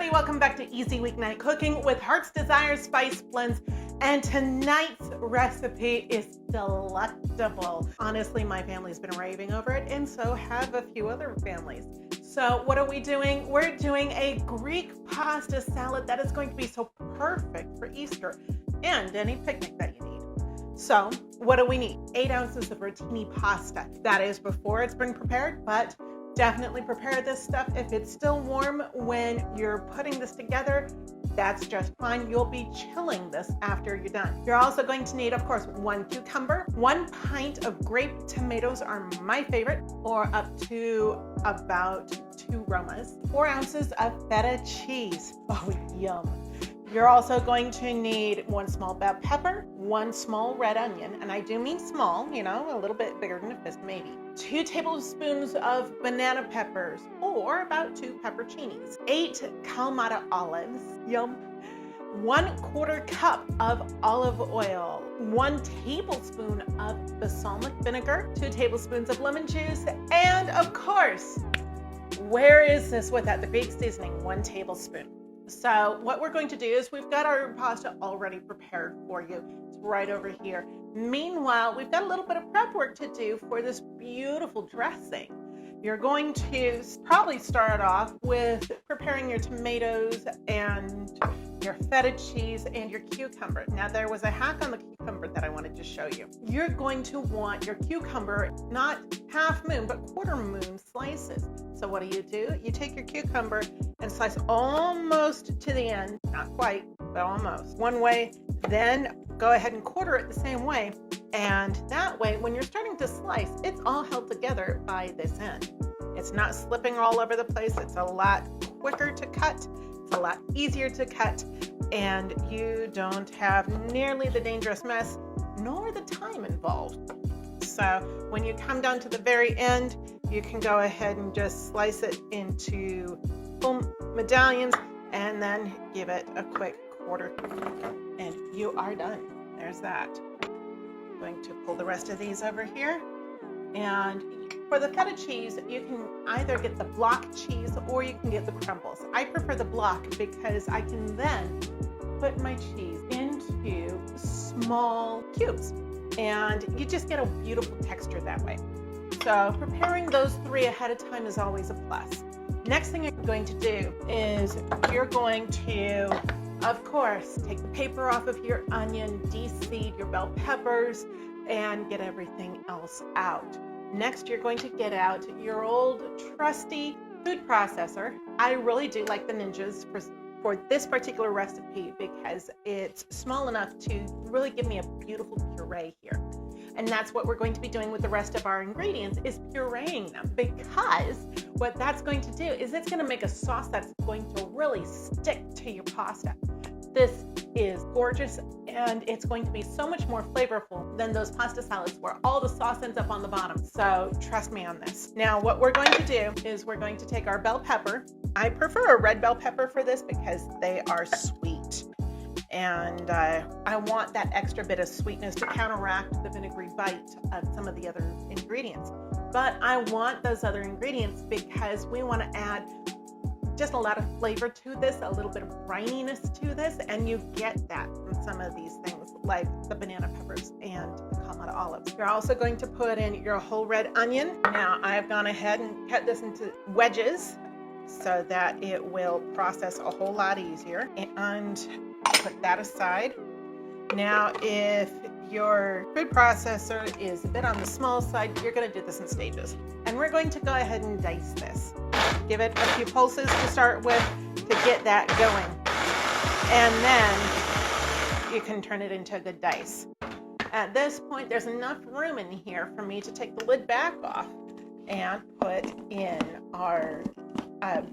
everybody, welcome back to Easy Weeknight Cooking with Heart's Desire Spice Blends. And tonight's recipe is delectable. Honestly, my family's been raving over it, and so have a few other families. So what are we doing? We're doing a Greek pasta salad that is going to be so perfect for Easter and any picnic that you need. So what do we need? 8 ounces of Rotini pasta. That is before it's been prepared, but definitely prepare this stuff if it's still warm when you're putting this together. That's just fine. You'll be chilling this after you're done. You're also going to need, of course, 1 cucumber, 1 pint of grape tomatoes are my favorite, or up to about 2 Romas, 4 ounces of feta cheese. Oh, yum. You're also going to need 1 small bell pepper, 1 small red onion, and I do mean small, you know, a little bit bigger than a fist maybe. 2 tablespoons of banana peppers, or about 2 pepperoncinis. 8 Kalamata olives, yum. 1/4 cup of olive oil, 1 tablespoon of balsamic vinegar, 2 tablespoons of lemon juice, and of course, where is this without the Greek seasoning? 1 tablespoon. So what we're going to do is we've got our pasta already prepared for you. It's right over here. Meanwhile, we've got a little bit of prep work to do for this beautiful dressing. You're going to probably start off with preparing your tomatoes and your feta cheese and your cucumber. Now, there was a hack on the cucumber that I wanted to show you. You're going to want your cucumber not half moon, but quarter moon slices. So what do? You take your cucumber and slice almost to the end, not quite, but almost. One way, then go ahead and quarter it the same way. And that way, when you're starting to slice, it's all held together by this end. It's not slipping all over the place. It's a lot quicker to cut. It's a lot easier to cut. And you don't have nearly the dangerous mess, nor the time involved. So when you come down to the very end, you can go ahead and just slice it into medallions and then give it a quick quarter. And you are done. There's that. I'm going to pull the rest of these over here. And for the feta cheese, you can either get the block cheese or you can get the crumbles. I prefer the block because I can then put my cheese into small cubes. And you just get a beautiful texture that way. So preparing those 3 ahead of time is always a plus. Next thing you're going to do is you're going to, of course, take the paper off of your onion, de-seed your bell peppers, and get everything else out. Next, you're going to get out your old trusty food processor. I really do like the Ninjas for this particular recipe because it's small enough to really give me a beautiful puree here. And that's what we're going to be doing with the rest of our ingredients, is pureeing them, because what that's going to do is it's going to make a sauce that's going to really stick to your pasta. This is gorgeous, and it's going to be so much more flavorful than those pasta salads where all the sauce ends up on the bottom. So trust me on this. Now what we're going to do is we're going to take our bell pepper. I prefer a red bell pepper for this because they are sweet. And I want that extra bit of sweetness to counteract the vinegary bite of some of the other ingredients. But I want those other ingredients because we want to add just a lot of flavor to this, a little bit of brininess to this, and you get that from some of these things like the banana peppers and the Kalamata olives. You're also going to put in your whole red onion. Now I've gone ahead and cut this into wedges so that it will process a whole lot easier, and put that aside. Now if your food processor is a bit on the small side, you're going to do this in stages. And we're going to go ahead and dice this. Give it a few pulses to start with to get that going. And then you can turn it into a good dice. At this point, there's enough room in here for me to take the lid back off and put in our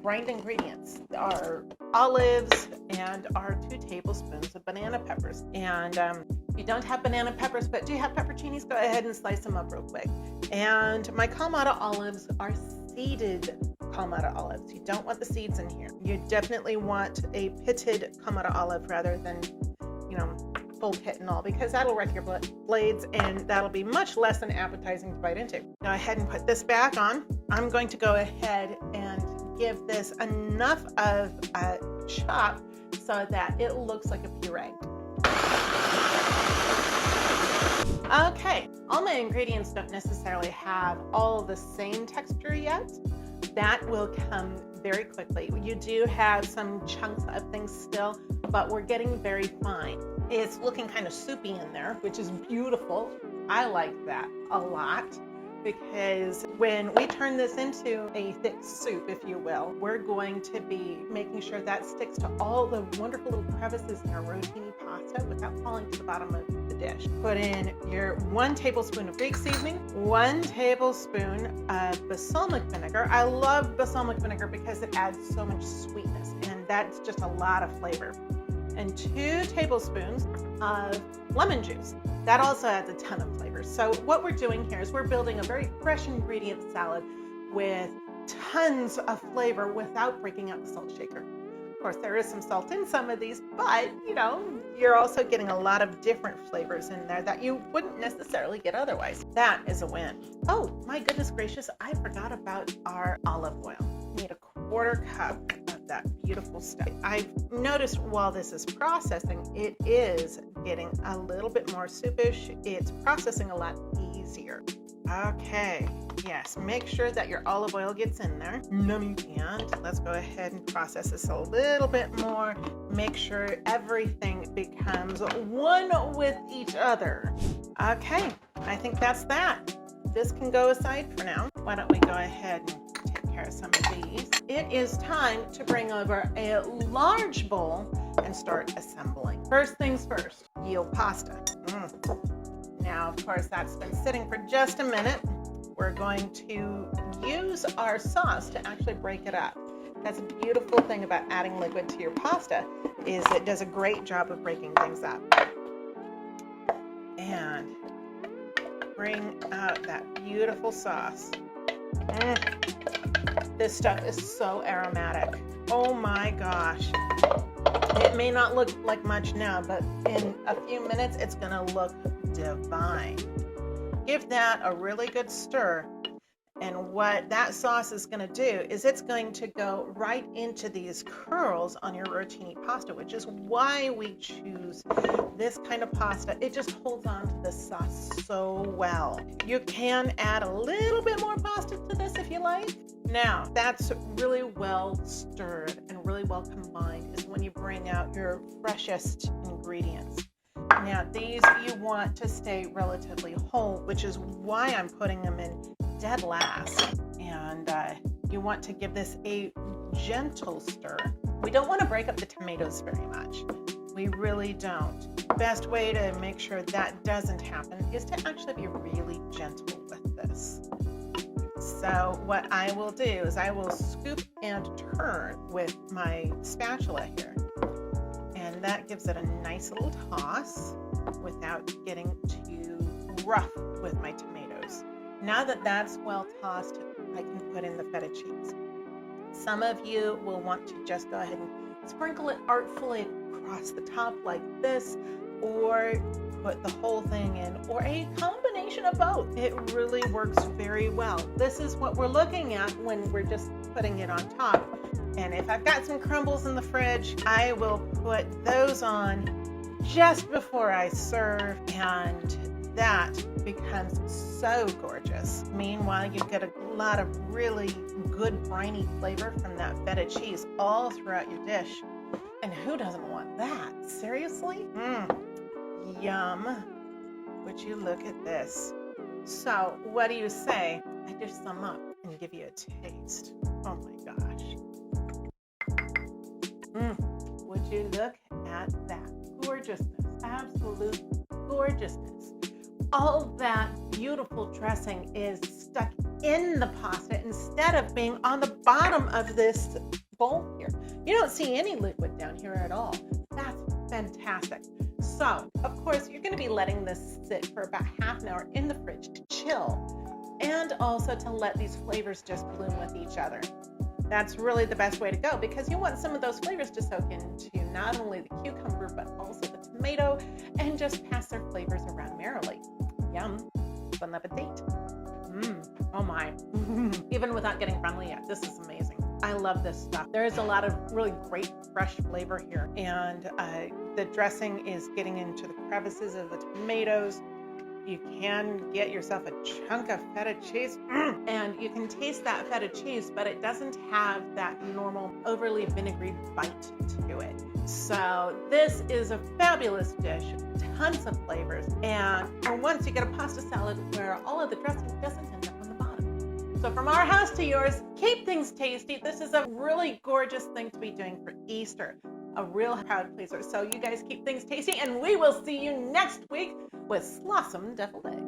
brined ingredients, our olives and our 2 tablespoons of banana peppers. And if you don't have banana peppers but do have pepperoncinis, go ahead and slice them up real quick. And my Kalamata olives are seeded Kalamata olives. You don't want the seeds in here. You definitely want a pitted Kalamata olive rather than, full pit and all, because that'll wreck your blades and that'll be much less than appetizing to bite into. Go ahead and put this back on. I'm going to go ahead and give this enough of a chop so that it looks like a puree. Okay, all my ingredients don't necessarily have all the same texture yet. That will come very quickly. You do have some chunks of things still, but we're getting very fine. It's looking kind of soupy in there, which is beautiful. I like that a lot, because when we turn this into a thick soup, if you will, we're going to be making sure that sticks to all the wonderful little crevices in our rotini pasta without falling to the bottom of the dish. Put in your 1 tablespoon of Greek seasoning, 1 tablespoon of balsamic vinegar. I love balsamic vinegar because it adds so much sweetness, and that's just a lot of flavor. And 2 tablespoons of lemon juice. That also adds a ton of flavor. So what we're doing here is we're building a very fresh ingredient salad with tons of flavor without breaking out the salt shaker. Of course, there is some salt in some of these, but you know, you're also getting a lot of different flavors in there that you wouldn't necessarily get otherwise. That is a win. Oh my goodness gracious, I forgot about our olive oil. We need a 1/4 cup of that beautiful stuff. I've noticed while this is processing, it is getting a little bit more soupish. It's processing a lot easier. Okay, yes, make sure that your olive oil gets in there. And let's go ahead and process this a little bit more. Make sure everything becomes one with each other. Okay, I think that's that. This can go aside for now. Why don't we go ahead and take care of some of these. It is time to bring over a large bowl and start assembling. First things first, yield pasta. Now, of course, that's been sitting for just a minute. We're going to use our sauce to actually break it up. That's a beautiful thing about adding liquid to your pasta, is it does a great job of breaking things up. And bring out that beautiful sauce. This stuff is so aromatic. Oh my gosh. It may not look like much now, but in a few minutes, it's gonna look divine. Give that a really good stir, and what that sauce is going to do is it's going to go right into these curls on your rotini pasta, which is why we choose this kind of pasta. It just holds on to the sauce so well. You can add a little bit more pasta to this if you like. Now, that's really well stirred and really well combined is when you bring out your freshest ingredients. Now, these you want to stay relatively whole, which is why I'm putting them in dead last. And you want to give this a gentle stir. We don't want to break up the tomatoes very much. We really don't. Best way to make sure that doesn't happen is to actually be really gentle with this. So what I will do is I will scoop and turn with my spatula here. And that gives it a nice little toss without getting too rough with my tomatoes. Now that that's well tossed, I can put in the feta cheese. Some of you will want to just go ahead and sprinkle it artfully across the top like this, or put the whole thing in, or a combination of both. It really works very well. This is what we're looking at when we're just putting it on top. And if I've got some crumbles in the fridge, I will put those on just before I serve, and that becomes so gorgeous. Meanwhile, you get a lot of really good briny flavor from that feta cheese all throughout your dish. And who doesn't want that? Seriously? Yum. Would you look at this? So, what do you say? I just sum up and give you a taste. Oh my gosh. Would you look at that gorgeousness? Absolute gorgeousness. All that beautiful dressing is stuck in the pasta instead of being on the bottom of this bowl here. You don't see any liquid down here at all. That's fantastic. So, of course, you're going to be letting this sit for about half an hour in the fridge to chill, and also to let these flavors just bloom with each other. That's really the best way to go, because you want some of those flavors to soak into not only the cucumber, but also the tomato, and just pass their flavors around merrily. Yum. Bon appetit. Oh my. Even without getting friendly yet, this is amazing. I love this stuff. There is a lot of really great fresh flavor here, and the dressing is getting into the crevices of the tomatoes. You can get yourself a chunk of feta cheese, and you can taste that feta cheese, but it doesn't have that normal overly vinegary bite to it. So this is a fabulous dish, tons of flavors, and for once you get a pasta salad where all of the dressing doesn't end up on the bottom. So from our house to yours, keep things tasty. This is a really gorgeous thing to be doing for Easter. A real crowd pleaser. So you guys keep things tasty, and we will see you next week with Slossom Deviled Eggs.